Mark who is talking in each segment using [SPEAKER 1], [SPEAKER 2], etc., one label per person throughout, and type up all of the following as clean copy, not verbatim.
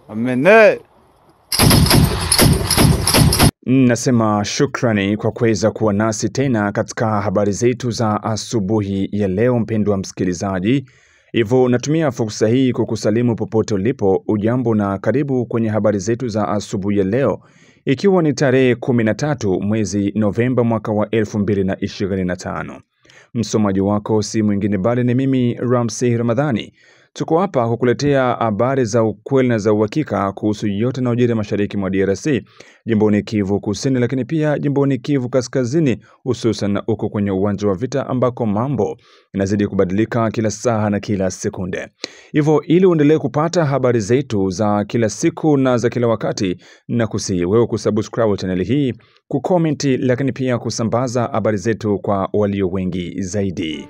[SPEAKER 1] Amene.
[SPEAKER 2] Nasema shukrani kwa kuweza kuwa nasi tena katika habari zetu za asubuhi ya leo, mpendwa msikilizaji. Hivyo natumia fursa hii kukusalimu popote ulipo. Ujambo na karibu kwenye habari zetu za asubuhi ya leo, ikiwa ni tarehe 13 mwezi Novemba mwaka wa 2025. Msomaji wako si mwingine bali ni mimi Ramsey Ramadhani. Tuko hapa kukuletea habari za ukweli na za uhakika kuhusu yote yanayojiri mashariki mwa DRC, jimboni Kivu Kusini, lakini pia jimboni Kivu Kaskazini, hususan huko kwenye uwanja wa vita ambako mambo yanazidi kubadilika kila saa na kila sekunde. Hivyo ili uendelee kupata habari zetu za kila siku na za kila wakati, na kusihi wewe kusubscribe channel hii, kucomment, lakini pia kusambaza habari zetu kwa walio wengi zaidi.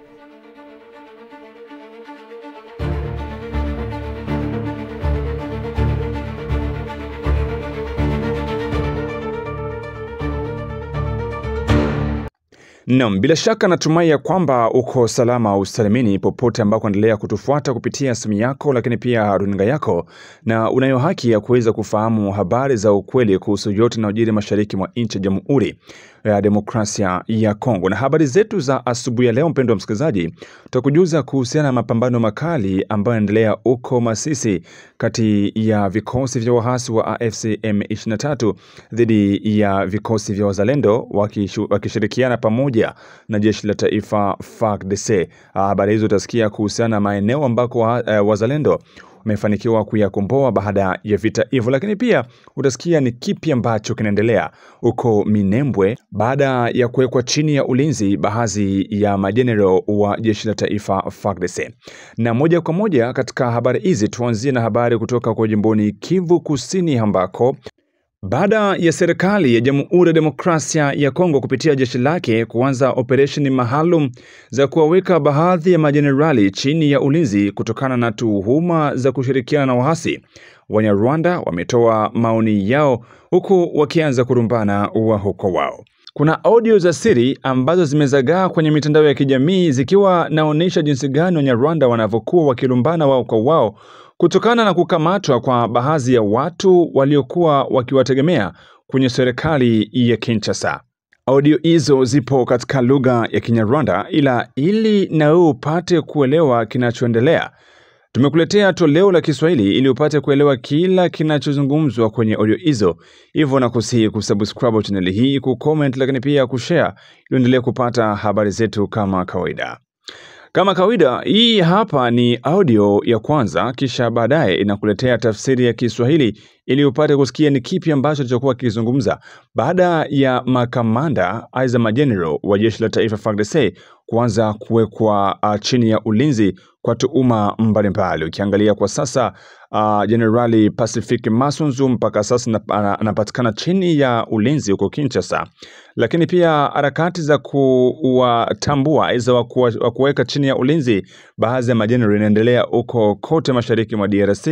[SPEAKER 2] Naam, bila shaka natumai ya kwamba uko salama usalimini popote ambako endelea kutufuata kupitia simu yako, lakini pia runinga yako, na unayo haki ya kuweza kufahamu habari za ukweli kuhusu yote yanayojiri mashariki mwa nchi ya Jamhuri ya Demokrasia ya Kongo. Na habari zetu za asubuhi ya leo, mpendwa msikilizaji, tutakujuza kuhusiana na mapambano makali ambayo yanaendelea huko Masisi kati ya vikosi vya waasi wa AFC M23 dhidi ya vikosi vya wazalendo wakishirikiana pamoja na jeshi la taifa FARDC. Habari hizo utasikia kuhusiana na maeneo ambako wazalendo wamefanikiwa kuyakomboa baada ya vita hivyo, lakini pia utasikia ni kipi ambacho kinaendelea huko Minembwe baada ya kuwekwa chini ya ulinzi baadhi ya majenerali wa jeshi la taifa FARDC. Na moja kwa moja katika habari hizi tuanzie na habari kutoka kwa jimboni Kivu Kusini ambako baada ya serikali ya Jamhuri ya Demokrasia ya Kongo kupitia jeshi lake kuanza operesheni maalum za kuwaweka baadhi ya majenerali chini ya ulinzi kutokana na tuhuma za kushirikiana na waasi, Wanyarwanda wametoa maoni yao huku wakianza kurumbana wa huko wao. Kuna audio za siri ambazo zimezagaa kwenye mitandao ya kijamii zikiwa naonesha jinsi gani Wanyarwanda wanavyokuwa wakilumbana wao kwa wao kutokana na kukamatwa kwa baadhi ya watu waliokuwa wakiwategemea kwenye serikali ya Kinshasa. Audio hizo zipo katika lugha ya Kinyarwanda, ila ili na wewe upate kuelewa kinachoendelea, tumekuletea toleo la Kiswahili ili upate kuelewa kila kinachozungumzwa kwenye audio hizo. Hivyo nakusihi kusubscribe channel hii, kucomment, lakini pia kushare ili uendelee kupata habari zetu kama kawaida. Kama kawaida, hii hapa ni audio ya kwanza, kisha baadaye inakuletea tafsiri ya Kiswahili ili upate kusikia ni kipi ambacho tutakuwa kizungumza baada ya makamanda aiza majenerali wa jeshi la taifa FARDC kuanza kuwekwa chini ya ulinzi kwa tuhuma mbalimbali. Ukiangalia kwa sasa Generali Pacific Masunzu mpaka sasa anapatikana chini ya ulinzi huko Kinshasa, lakini pia harakati za kuwatambua aiza wa kuweka chini ya ulinzi baadhi ya majenerali inaendelea huko kote mashariki mwa DRC,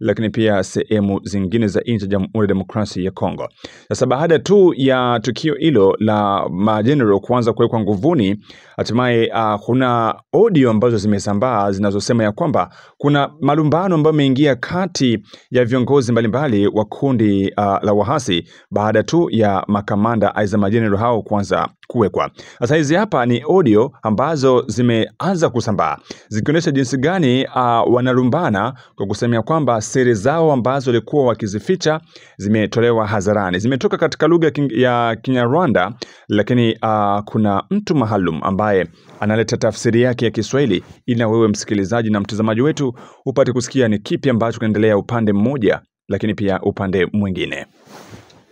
[SPEAKER 2] lakini pia sehemu zingine za nchi ya Jamhuri ya Demokrasia ya Kongo. Sasa baada tu ya tukio hilo la majenerali kuanza kuwekwa nguvuni, hatimaye kuna audio ambazo zimesambaa zinazosema ya kwamba kuna malumbano ambayo yameingia kati ya viongozi mbalimbali wa kundi la waasi baada tu ya makamanda aiza majenerali hao kuanza kuwekwa. Sasa hizi hapa ni audio ambazo zimeanza kusambaa zikionyesha jinsi gani wanalumbana kwa kusema kwamba siri zao ambazo walikuwa wakizificha zimetolewa hadharani. Zimetoka katika lugha ya Kinyarwanda, lakini kuna mtu maalum ambaye analeta tafsiri yake ya Kiswahili ili na wewe msikilizaji na mtazamaji wetu upate kusikia ni kipi ambacho kinaendelea upande mmoja lakini pia upande mwingine.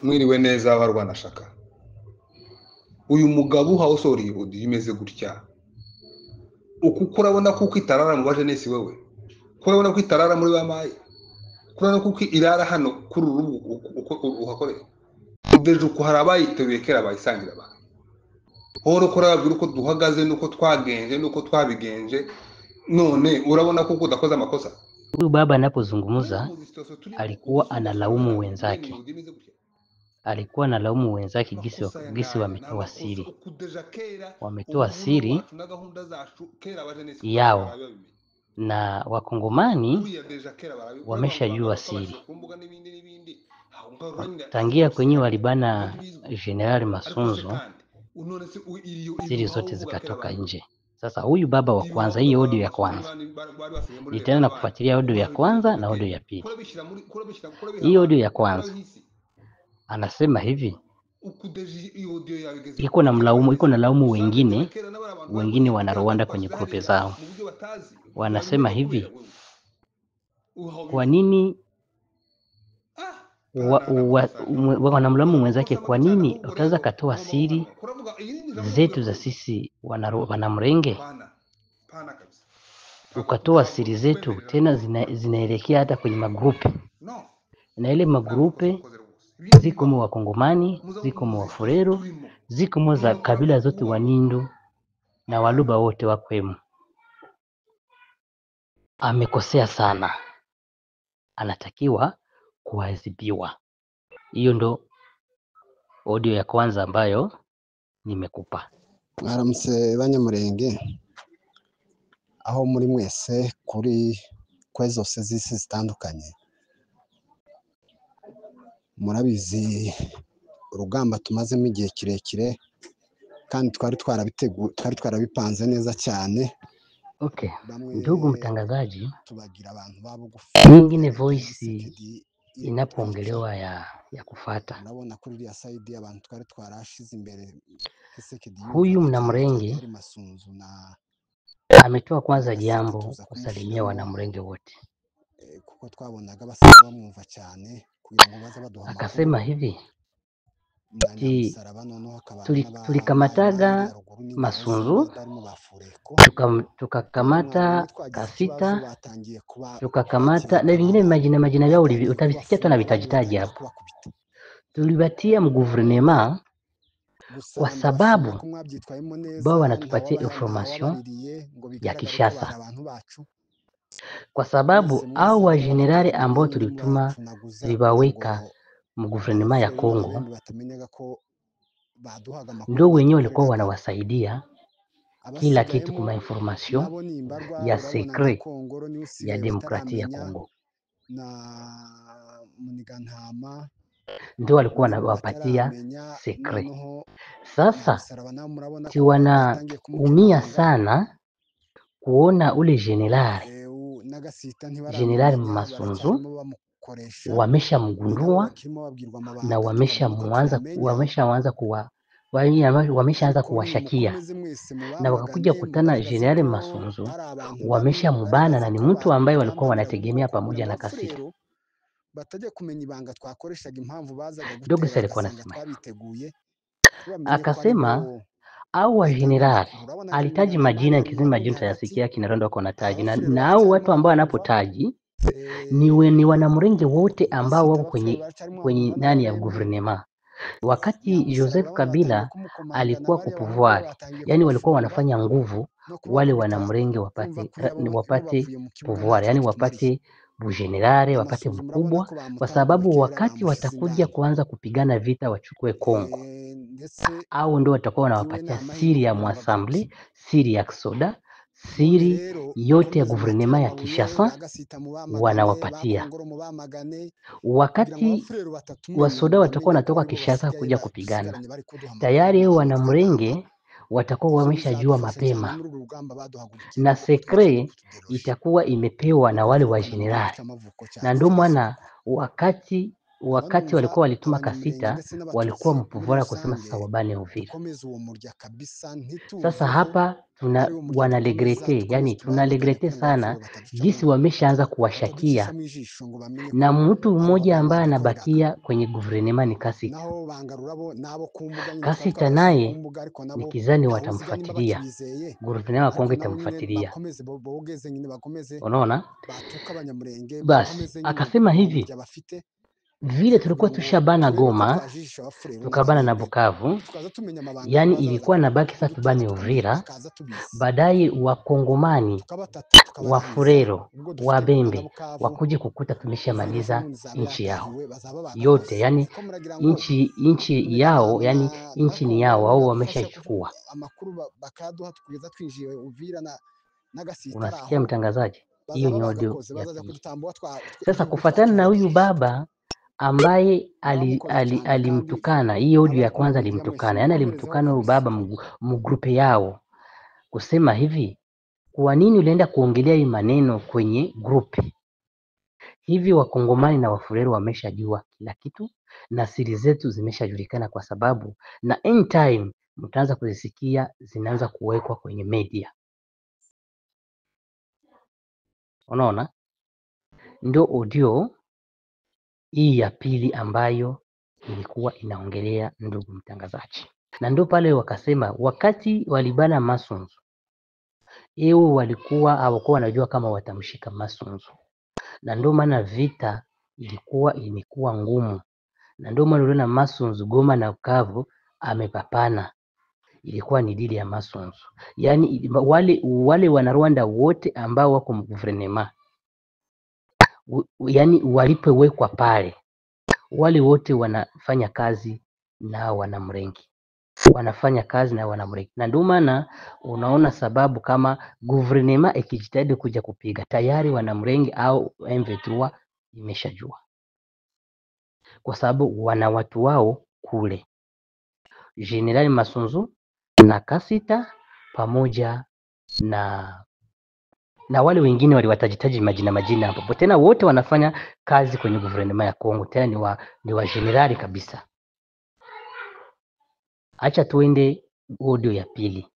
[SPEAKER 3] Mwiriwe neza abarwanashaka. Uyu mugabo hawusori udi imeze gutya. Ukukura kuko itarara mu bajenesi wewe. Kurabona ko itarara muri bamaye. Kurabona kuko irara hano kuri urubu ukakore. Udeje uko harabayiteruye kera bayisangira ba. Horo kurabwira uko duhagaze nuko twagenje nuko twabigenje. None urabona kuko udakoza amakosa.
[SPEAKER 4] Huyu baba anapozungumza alikuwa analaumu wenzake. Alikuwa analaumu wenzake gisi wametoa siri. Wametoa siri yao na Wakongomani wameshajua siri. Tangia kwenye walibana General Masunzu, siri zote zikatoka nje. Sasa huyu baba wa kwanza, hii audio ya kwanza, nitaenda kufuatilia audio ya kwanza na audio ya pili. Hii audio ya kwanza anasema hivi, iko na laumu wengine wana Rwanda kwenye grupe zao, wanasema hivi, kwa nini wanamlamu mwenzake, kwa nini utaweza katoa siri zetu za sisi wanamrenge, ukatoa siri zetu tena zinaelekea hata kwenye magrupe, na ile magrupe ziko mu Wakongomani, ziko mu Wafulero, ziko mu za kabila zote, Wanindu na Waluba wote wakwemo. Amekosea sana, anatakiwa kuadhibiwa. Hiyo ndo audio ya kwanza ambayo nimekupa.
[SPEAKER 1] Mwaramutse banyamurenge, aho muri mwese kuri kwezose z'isi zitandukanye. Murabizi urugamba tumazemo igihe kirekire, kandi twari twarabipanze neza cyane.
[SPEAKER 4] Okay, ndugu mtangazaji,
[SPEAKER 1] tubagira abantu babugufi.
[SPEAKER 4] Nyingine voice inapoongelewa ya kufata,
[SPEAKER 1] unabona kuri iriya side abantu twari twarashize imbere.
[SPEAKER 4] Huyu Mnamrenge ametoa kwanza jambo kusalimia Wanamrenge wote,
[SPEAKER 1] kuko twabonaga basaba bamwumva cyane kugira ngo baza baduha.
[SPEAKER 4] Akasema hivi, tulikamataga Masunzu, tukakamata Kasita, tukakamata na vingine majina yao utavisikia tu na vitajitaji hapo. Tulibatia mguvernema kwa sababu bao wanatupatia information ya Kishasa, kwa sababu au wa generali ambao tulituma zibaweka mguvernema ya Kongo ndio wenyewe walikuwa wanawasaidia kila kitu kuma information ya secret ya demokratia ya Kongo, ndio walikuwa wanawapatia secret. Sasa wanaumia sana kuona ule generali Masunzu wameshamgundua na wameshaanza kuwashakia, na wakakuja kutana General Masunzu wameshamubana, na ni mtu ambaye walikuwa wanategemea pamoja na Kasita. Ndugu sasa alikuwa anasema, akasema au wa general alitaji majina, nikizima majina tutayasikia kinarondo kwa nataji, na au watu ambao anapotaji ni Wanamrenge wote ambao wako kwenye nani ya gouvernement. Wakati Joseph Kabila alikuwa kupouvoir, yani walikuwa wanafanya nguvu wale Wanamrenge wapate pouvoir, yani wapate bugenerale, wapate mkubwa, kwa sababu wakati watakuja kuanza kupigana vita wachukue Kongo, au ndio watakuwa wanawapatia siri ya mwasambli, siri ya Soda, siri yote ya guvernema ya Kinshasa wanawapatia. Wakati Wasoda watakuwa wanatoka Kinshasa kuja kupigana, tayari Wanamrenge watakuwa wameshajua mapema, na sekre itakuwa imepewa na wale wa generali, na ndio maana wakati walikuwa walituma Kasita walikuwa mpuvora kusema sasa wabane Uvira. Sasa hapa tunalegrete sana jinsi wameshaanza kuwashakia, na mtu mmoja ambaye anabakia kwenye guvernema ni Kasita. Kasita naye nikizani watamfuatilia, guvernema wa Kongo itamfuatilia, unaona. Basi akasema hivi, vile tulikuwa tushabana Goma, tukabana na Bukavu, yani ilikuwa nabaki sasa tubane Uvira. Baadaye Wakongomani, Wafulero, Wabembe wakuje kukuta tumeshamaliza nchi yao yote, yani nchi yao, yani nchi ni yao au wameshachukua. Unasikia mtangazaji? Hiyo ni audio ya pili. Sasa kufuatana na huyu baba ambaye alimtukana, hii audio ya kwanza alimtukana, yani alimtukana huyu baba mgrupe yao, kusema hivi, kwa nini ulienda kuongelea hii maneno kwenye grupe? Hivi Wakongomani na Wafulero wameshajua kila kitu na siri zetu zimeshajulikana, kwa sababu na in time mtaanza kuzisikia zinaanza kuwekwa kwenye media. Unaona, ndio audio hii ya pili ambayo ilikuwa inaongelea, ndugu mtangazaji. Na ndio pale wakasema wakati walibana Masunzu, walikuwa hawakuwa wanajua kama watamshika Masunzu, na ndio maana vita imekuwa ngumu, na ndio maana uliona Masunzu Goma na Bukavu amepapana, ilikuwa ni dili ya Masunzu. Yani wale Wanarwanda wote ambao wako mguvernema, yani walipowekwa pale, wale wote wanafanya kazi na Wanamrengi, na ndio maana unaona sababu kama guvernema ikijitahidi kuja kupiga, tayari Wanamrengi au M23 imeshajua, kwa sababu wana watu wao kule, General Masunzu na Kasita pamoja na wale wengine waliwatajitaji majina hapo, tena wote wanafanya kazi kwenye guvernema ya Kongo, tena ni wa generali kabisa. Acha tuende audio ya pili.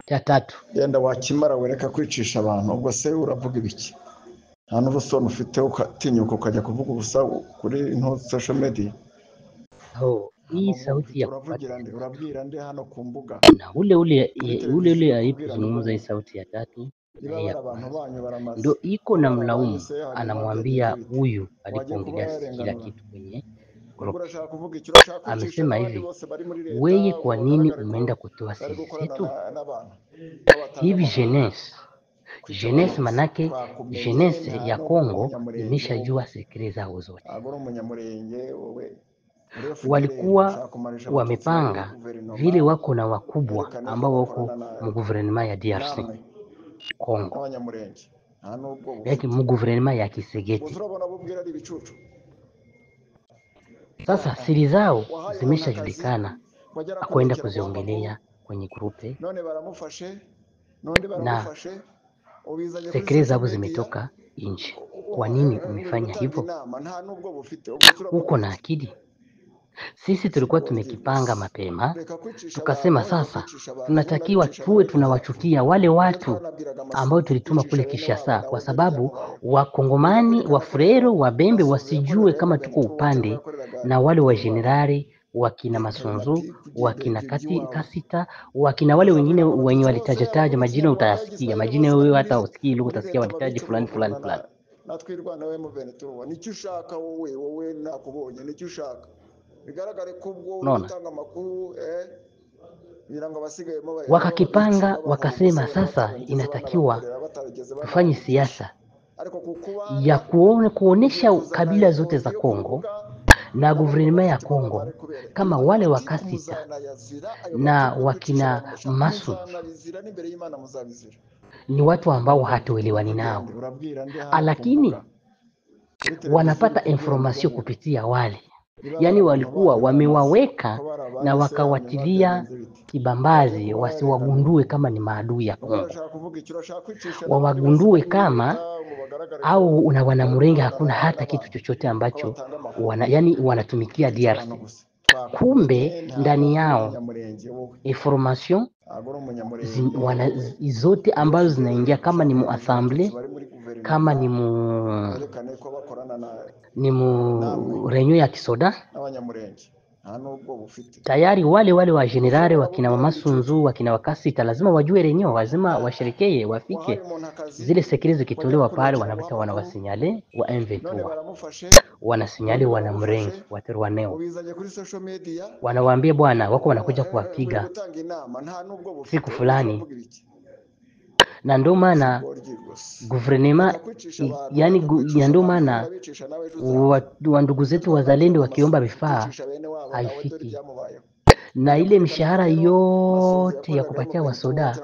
[SPEAKER 4] Ya tatu,
[SPEAKER 5] yenda wakimara wereka kwicisha abantu, ubwo se uravuga ibiki? Nta n'urusoni ufite ukatinyuka ukajya kuvuga ubusa kuri social media.
[SPEAKER 4] Hii sauti ya
[SPEAKER 5] urabwira ndi hano ku mbuga,
[SPEAKER 4] na ule alipozungumza hii sauti ya tatu ndio iko na mlaumu, anamwambia huyu alipoongelea kila kitu kwenye group. Amesema hivi, wewe kwa nini umeenda kutoa siri zetu? Hivi jeunesse manake jeunesse ya Kongo imeshajua sekre zao zote. Walikuwa wamepanga vile, wako na wakubwa ambao wako mguvernema ya DRC Kongo, yaki mguvernema ya Kisegeti. Sasa siri zao zimeshajulikana, akwenda kuziongelea kwenye grupe, na sekre zao zimetoka nje. Kwa nini umefanya hivyo? Uko na akili? Sisi tulikuwa tumekipanga mapema, tukasema sasa tunatakiwa tuwe tunawachukia wale watu ambao tulituma kule Kinshasa, kwa sababu Wakongomani, Wafulero, Wabembe wasijue kama tuko upande na wale wa generali, wakina Masunzu, wakina Kasita, wakina wale wengine wenye walitajataja majina, utayasikia majina wewe, hata usikii lugha utasikia walitaji fulani.
[SPEAKER 5] Natwirwana we M23, nicyo ushaka wowe nakubonye, nicyo ushaka bigaragare ko ubwo utanga makuru birango basigayemo
[SPEAKER 4] wakakipanga, wakasema sasa inatakiwa tufanye siasa ya kuonesha kabila zote za Kongo na guvernema ya Kongo kama wale wa Kasita na wakina Masu ni watu ambao hatuelewani nao, lakini wanapata information kupitia wale, yani walikuwa wamewaweka na wakawatilia kibambazi, wasiwagundue kama ni maadui ya Kongo, wawagundue kama au na Wanamulenge hakuna hata kitu chochote ambacho yani wanatumikia DRC. Kumbe ndani yao information zote ambazo zinaingia, kama ni muassemble, kama ni mu reunion ya kisoda, tayari wale wa generale, wakina Masunzu, wakina Wakasita lazima wajue reunion, lazima washerekee, wafike. Zile sekre zikitolewa pale, wanawasinyale wa M23, wanasinyale Wanamulenge waterwaneo, wanawaambia bwana wako wanakuja kuwapiga siku fulani. Na ndio maana guvernema, yani ndio maana wa ndugu zetu wazalendo wakiomba vifaa haifiki, na ile mishahara yote ya kupatia wasoda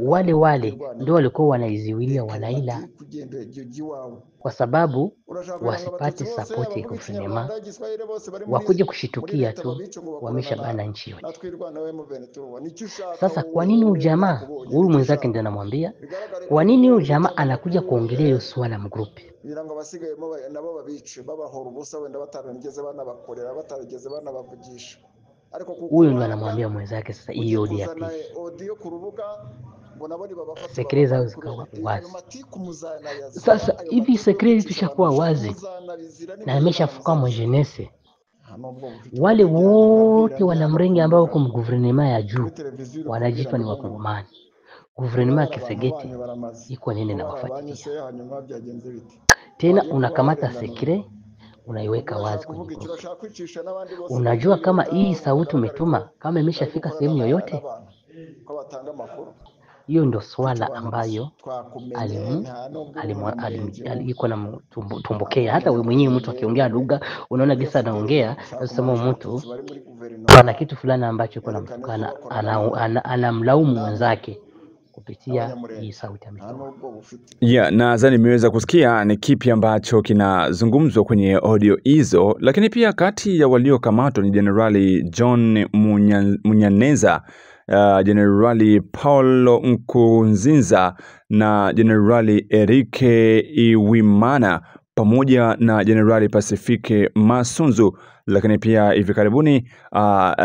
[SPEAKER 4] wale ndio walikuwa wanaiziwilia wanaila, kwa sababu wasipate support ya guverinema, wakuje kushitukia tu wameshabana nchi yote. Sasa kwa nini ujamaa huyu mwenzake ndiye anamwambia, kwa nini huyu jamaa anakuja kuongelea hiyo swala mgrupi?
[SPEAKER 5] Birango basigaye nabo babice babahora ubusa wenda batarigeze banabakorera batarigeze banabavugisha. Ariko
[SPEAKER 4] huyu ndo anamwambia mwenzake sasa hiyo
[SPEAKER 5] audio kurubuga bonaboni babafata
[SPEAKER 4] sekre zao zikawa wazi. Sasa hivi sekre tushakuwa wazi na ameshafuka mwenjenese, wale wote wanamrenge ambao kwa guverinema ya juu wanajipa ni wakongomani. Guverinema Kisegeti iko nini na wafuatilia tena, unakamata sekre unaiweka wazi kwenye grupu. Unajua kama hii sauti umetuma kama imeshafika sehemu yoyote? Hiyo ndio swala ambayo iko na tumbokea. Hata wewe mwenyewe mtu akiongea lugha unaona gisa anaongea, sasa mtu ana kitu fulani ambacho kuna mtukana, anamlaumu mwenzake kupitia hii sauti ametoa.
[SPEAKER 2] Nadhani nimeweza kusikia ni kipi ambacho kinazungumzwa kwenye audio hizo, lakini pia kati ya waliokamatwa ni Generali John Munyaneza, Generali Paulo Nkunzinza na Generali Erike Iwimana pamoja na Generali Pacifique Masunzu. Lakini pia hivi karibuni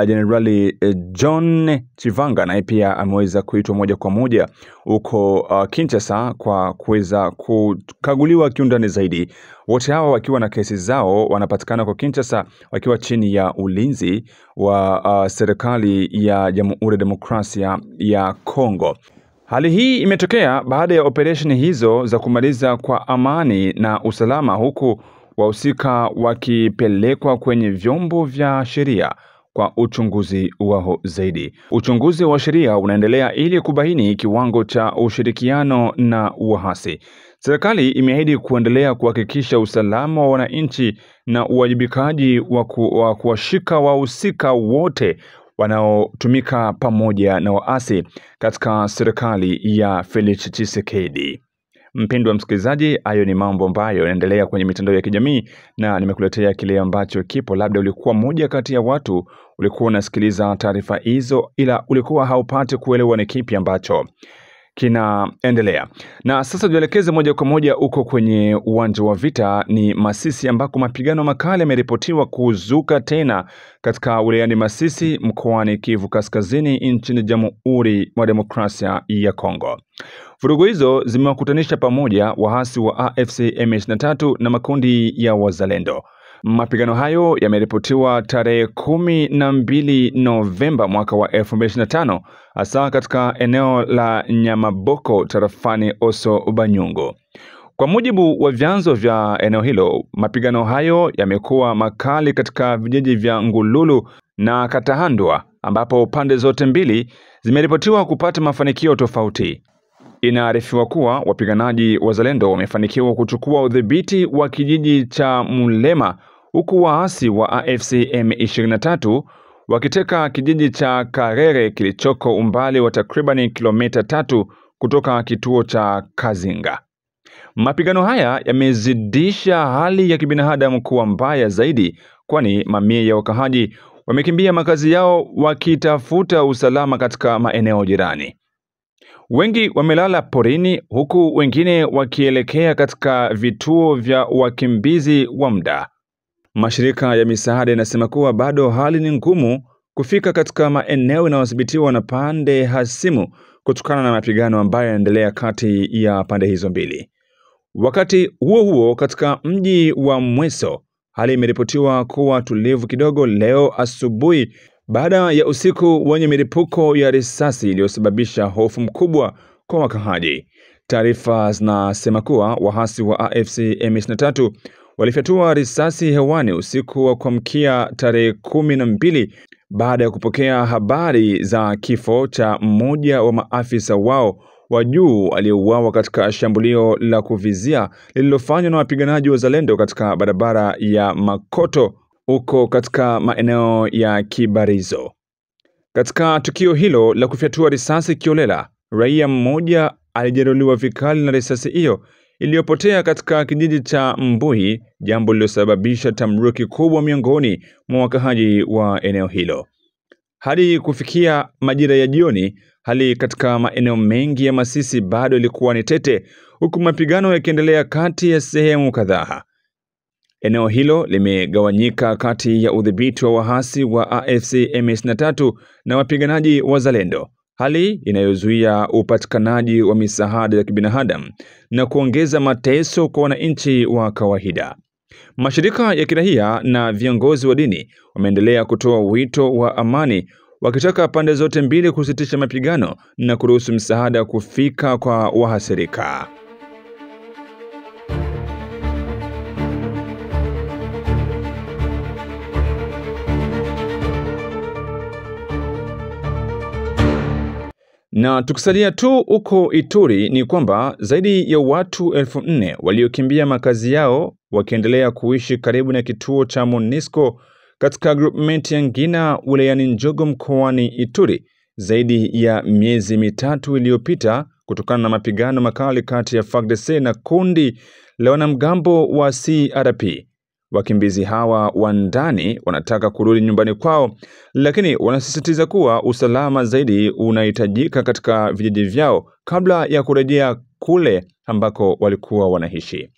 [SPEAKER 2] Generali John Chivanga naye pia ameweza kuitwa moja kwa moja huko Kinshasa kwa kuweza kukaguliwa kiundani zaidi. Wote hawa wakiwa na kesi zao wanapatikana kwa Kinshasa wakiwa chini ya ulinzi wa serikali ya Jamhuri ya Demokrasia ya Kongo. Hali hii imetokea baada ya operation hizo za kumaliza kwa amani na usalama, huku wahusika wakipelekwa kwenye vyombo vya sheria kwa uchunguzi wao zaidi. Uchunguzi wa sheria unaendelea ili kubaini kiwango cha ushirikiano na uasi. Serikali imeahidi kuendelea kuhakikisha usalama wa wananchi na uwajibikaji wa kuwashika wahusika wote wanaotumika pamoja na waasi katika serikali ya Felix Tshisekedi. Mpendwa msikilizaji, hayo ni mambo ambayo yanaendelea kwenye mitandao ya kijamii na nimekuletea kile ambacho kipo. Labda ulikuwa mmoja kati ya watu ulikuwa unasikiliza taarifa hizo ila ulikuwa haupati kuelewa ni kipi ambacho kinaendelea. Na sasa tuelekeze moja kwa moja huko kwenye uwanja wa vita ni Masisi, ambako mapigano makali yameripotiwa kuzuka tena katika wilayani Masisi mkoani Kivu Kaskazini nchini Jamhuri ya Demokrasia ya Kongo. Vurugu hizo zimewakutanisha pamoja waasi wa AFC M23 na makundi ya wazalendo. Mapigano hayo yameripotiwa tarehe 12 Novemba mwaka wa 2025 hasa katika eneo la Nyamaboko tarafani Oso Banyungu. Kwa mujibu wa vyanzo vya eneo hilo, mapigano hayo yamekuwa makali katika vijiji vya Ngululu na Katahandwa, ambapo pande zote mbili zimeripotiwa kupata mafanikio tofauti. Inaarifiwa kuwa wapiganaji wazalendo wamefanikiwa kuchukua udhibiti wa kijiji cha Mulema, huku waasi wa AFC M23 wakiteka kijiji cha Karere kilichoko umbali wa takribani kilomita 3 kutoka kituo cha Kazinga. Mapigano haya yamezidisha hali ya kibinadamu kuwa mbaya zaidi, kwani mamia ya wakahaji wamekimbia makazi yao wakitafuta usalama katika maeneo jirani. Wengi wamelala porini, huku wengine wakielekea katika vituo vya wakimbizi wa muda. Mashirika ya misaada yanasema kuwa bado hali ni ngumu kufika katika maeneo yanayodhibitiwa na pande hasimu kutokana na mapigano ambayo yanaendelea kati ya pande hizo mbili. Wakati huo huo, katika mji wa Mweso hali imeripotiwa kuwa tulivu kidogo leo asubuhi baada ya usiku wenye milipuko ya risasi iliyosababisha hofu mkubwa kwa wakahaji. Taarifa zinasema kuwa waasi wa AFC M23 walifyatua risasi hewani usiku wa kuamkia tarehe 12 baada ya kupokea habari za kifo cha mmoja wa maafisa wao wa juu aliyeuawa katika shambulio la kuvizia lililofanywa na wapiganaji wazalendo katika barabara ya Makoto huko katika maeneo ya Kibarizo. Katika tukio hilo la kufyatua risasi kiolela, raia mmoja alijeruhiwa vikali na risasi hiyo iliyopotea katika kijiji cha Mbuhi, jambo lililosababisha tamruki kubwa miongoni mwa wakazi wa eneo hilo. Hadi kufikia majira ya jioni, hali katika maeneo mengi ya Masisi bado ilikuwa ni tete, huku mapigano yakiendelea kati ya sehemu kadhaa. Eneo hilo limegawanyika kati ya udhibiti wa waasi wa AFC M23 na wapiganaji wazalendo, hali inayozuia upatikanaji wa misaada ya kibinadamu na kuongeza mateso kwa wananchi wa kawaida. Mashirika ya kiraia na viongozi wa dini wameendelea kutoa wito wa amani, wakitaka pande zote mbili kusitisha mapigano na kuruhusu msaada kufika kwa wahasirika. Na tukisalia tu huko Ituri ni kwamba zaidi ya watu 4,000 waliokimbia makazi yao wakiendelea kuishi karibu na kituo cha MONUSCO katika groupment ya Ngina wilayani Njogo mkoani Ituri zaidi ya miezi mitatu iliyopita kutokana na mapigano makali kati ya FARDC na kundi la wanamgambo wa CRP. Wakimbizi hawa wa ndani wanataka kurudi nyumbani kwao, lakini wanasisitiza kuwa usalama zaidi unahitajika katika vijiji vyao kabla ya kurejea kule ambako walikuwa wanaishi.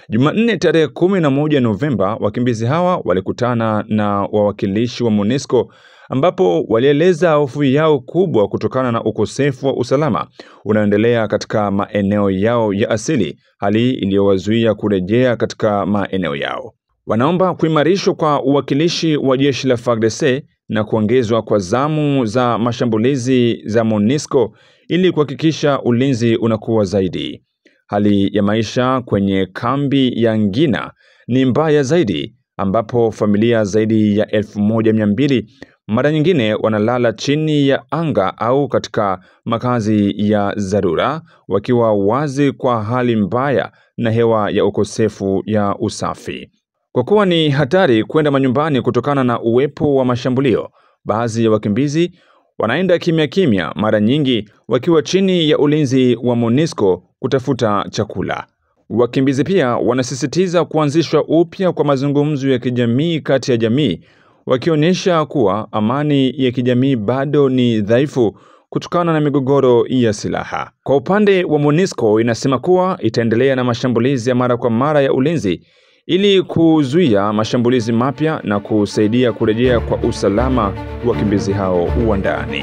[SPEAKER 2] Jumanne tarehe 11 Novemba, wakimbizi hawa walikutana na wawakilishi wa MONUSCO ambapo walieleza hofu yao kubwa kutokana na ukosefu wa usalama unaoendelea katika maeneo yao ya asili, hali iliyowazuia kurejea katika maeneo yao. Wanaomba kuimarishwa kwa uwakilishi wa jeshi la FARDC na kuongezwa kwa zamu za mashambulizi za MONUSCO ili kuhakikisha ulinzi unakuwa zaidi. Hali ya maisha kwenye kambi ya Ngina ni mbaya zaidi, ambapo familia zaidi ya 1200 mara nyingine wanalala chini ya anga au katika makazi ya dharura, wakiwa wazi kwa hali mbaya na hewa ya ukosefu ya usafi. Kwa kuwa ni hatari kwenda manyumbani kutokana na uwepo wa mashambulio, baadhi ya wakimbizi wanaenda kimya kimya, mara nyingi wakiwa chini ya ulinzi wa MONUSCO kutafuta chakula. Wakimbizi pia wanasisitiza kuanzishwa upya kwa mazungumzo ya kijamii kati ya jamii, wakionyesha kuwa amani ya kijamii bado ni dhaifu kutokana na migogoro ya silaha. Kwa upande wa MONUSCO inasema kuwa itaendelea na mashambulizi ya mara kwa mara ya ulinzi ili kuzuia mashambulizi mapya na kusaidia kurejea kwa usalama wakimbizi hao wa ndani.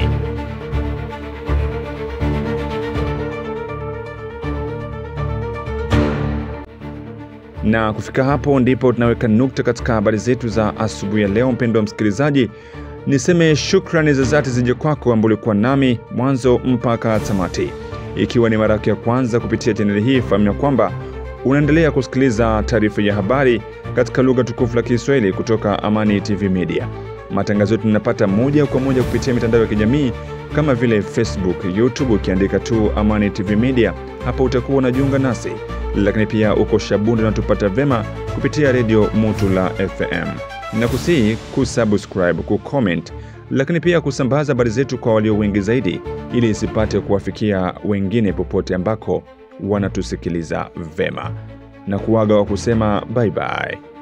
[SPEAKER 2] Na kufika hapo ndipo tunaweka nukta katika habari zetu za asubuhi ya leo. Mpendwa msikilizaji, niseme shukrani za dhati zije kwako ambao ulikuwa nami mwanzo mpaka tamati. Ikiwa ni mara ya kwanza kupitia chaneli hii, fahamu kwamba unaendelea kusikiliza taarifa ya habari katika lugha tukufu la Kiswahili kutoka Amani TV Media. Matangazo yetu tunapata moja kwa moja kupitia mitandao ya kijamii kama vile Facebook, YouTube, ukiandika tu Amani TV Media, hapo utakuwa unajiunga nasi. Lakini pia uko Shabunda na tupata vema kupitia Radio Mutula FM. Nakusihi kusubscribe, kucomment, lakini pia kusambaza habari zetu kwa walio wengi zaidi ili isipate kuwafikia wengine popote ambako wanatusikiliza vema. Na kuaga wa kusema bye bye.